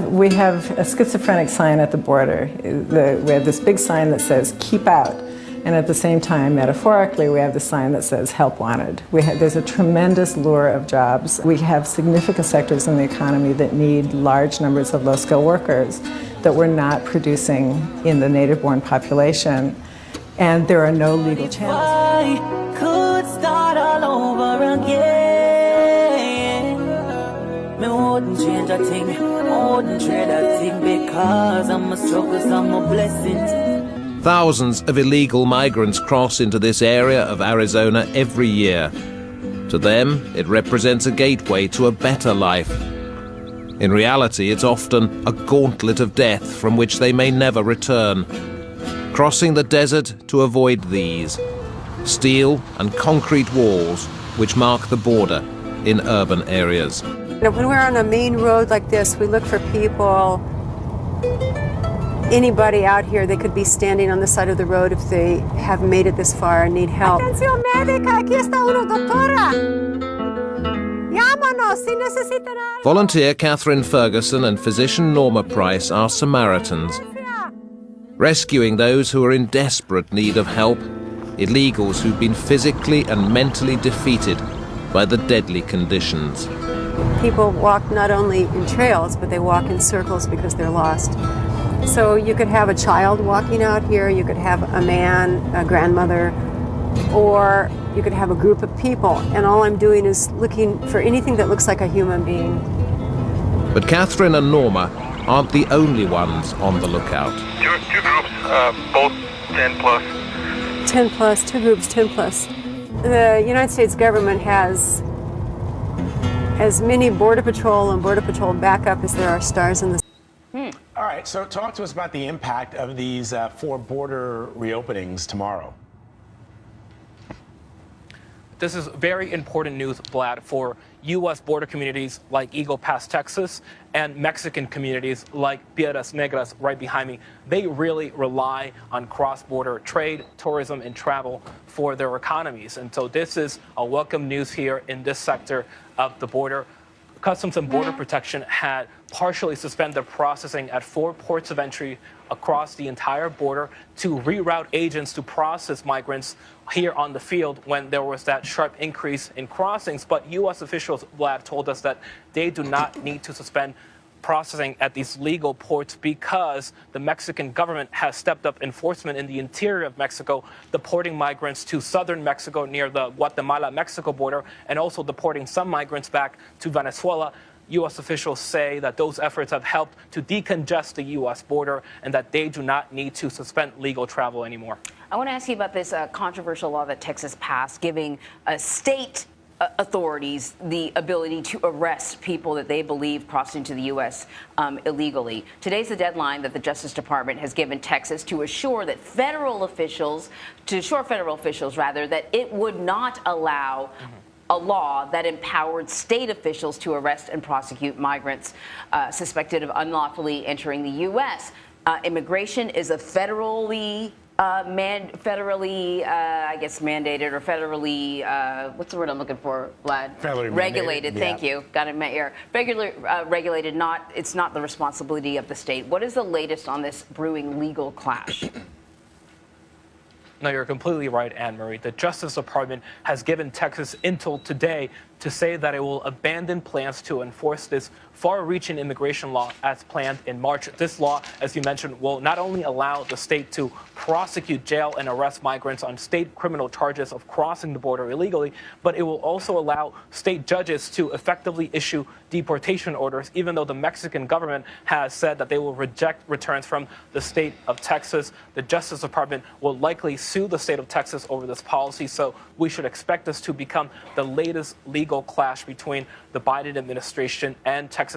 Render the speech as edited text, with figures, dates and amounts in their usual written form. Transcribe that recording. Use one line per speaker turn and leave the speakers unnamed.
We have a schizophrenic sign at the border. We have this big sign that says, "Keep out." And at the same time, metaphorically, we have the sign that says, "Help wanted." There's a tremendous lure of jobs. We have significant sectors in the economy that need large numbers of low-skilled workers that we're not producing in the native-born population. And there are no legal channels.
I could start all over again. Me wouldn't change a thing, wouldn't trade a thing, because I'm a struggle, I'm a blessing.
Thousands of illegal migrants cross into this area of Arizona every year. To them, it represents a gateway to a better life. In reality, it's often a gauntlet of death from which they may never return. Crossing the desert to avoid these steel and concrete walls which mark the border in urban areas.
When we're on a main road like this, we look for people, anybody out here, they could be standing on the side of the road if they have made it this far and need help. Atención médica, aquí está uno, doctora. Llámanos si necesitan algo.
Volunteer Catherine Ferguson and physician Norma Price are Samaritans, rescuing those who are in desperate need of help, illegals who've been physically and mentally defeated by the deadly conditions.
People walk not only in trails, but they walk in circles because they're lost. So you could have a child walking out here, you could have a man, a grandmother, or you could have a group of people, and all I'm doing is looking for anything that looks like a human being.
But Catherine and Norma aren't the only ones on the lookout.
Two groups, both 10 plus.
10 plus, two groups, 10 plus. The United States government has as many Border Patrol and Border Patrol backup as there are stars in the sky.
All right, so talk to us about the impact of these 4 border reopenings tomorrow.
This is very important news, Vlad, for U.S. border communities like Eagle Pass, Texas, and Mexican communities like Piedras Negras right behind me. They really rely on cross-border trade, tourism, and travel for their economies. And so this is a welcome news here in this sector of the border. Customs and Border Protection had partially suspended processing at 4 ports of entry across the entire border to reroute agents to process migrants here on the field when there was that sharp increase in crossings. But U.S. officials, Vlad, told us that they do not need to suspend processing at these legal ports because the Mexican government has stepped up enforcement in the interior of Mexico, deporting migrants to southern Mexico near the Guatemala-Mexico border, and also deporting some migrants back to Venezuela. U.S. officials say that those efforts have helped to decongest the U.S. border and that they do not need to suspend legal travel anymore.
I want to ask you about this controversial law that Texas passed, giving state authorities the ability to arrest people that they believe crossed into the U.S. Illegally. Today's the deadline that the Justice Department has given Texas to assure federal officials that it would not allow a law that empowered state officials to arrest and prosecute migrants suspected of unlawfully entering the U.S. Immigration is a federally mandated or federally, what's the word I'm looking for, Vlad?
Federally
regulated.
mandated,
Thank
yeah.
you. Got it in my ear. Regulated. It's not the responsibility of the state. What is the latest on this brewing legal clash?
No, you're completely right, Anne-Marie. The Justice Department has given Texas until today to say that it will abandon plans to enforce this far-reaching immigration law as planned in March. This law, as you mentioned, will not only allow the state to prosecute, jail, and arrest migrants on state criminal charges of crossing the border illegally, but it will also allow state judges to effectively issue deportation orders, even though the Mexican government has said that they will reject returns from the state of Texas. The Justice Department will likely sue the state of Texas over this policy, so we should expect this to become the latest legal clash between the Biden administration and Texas.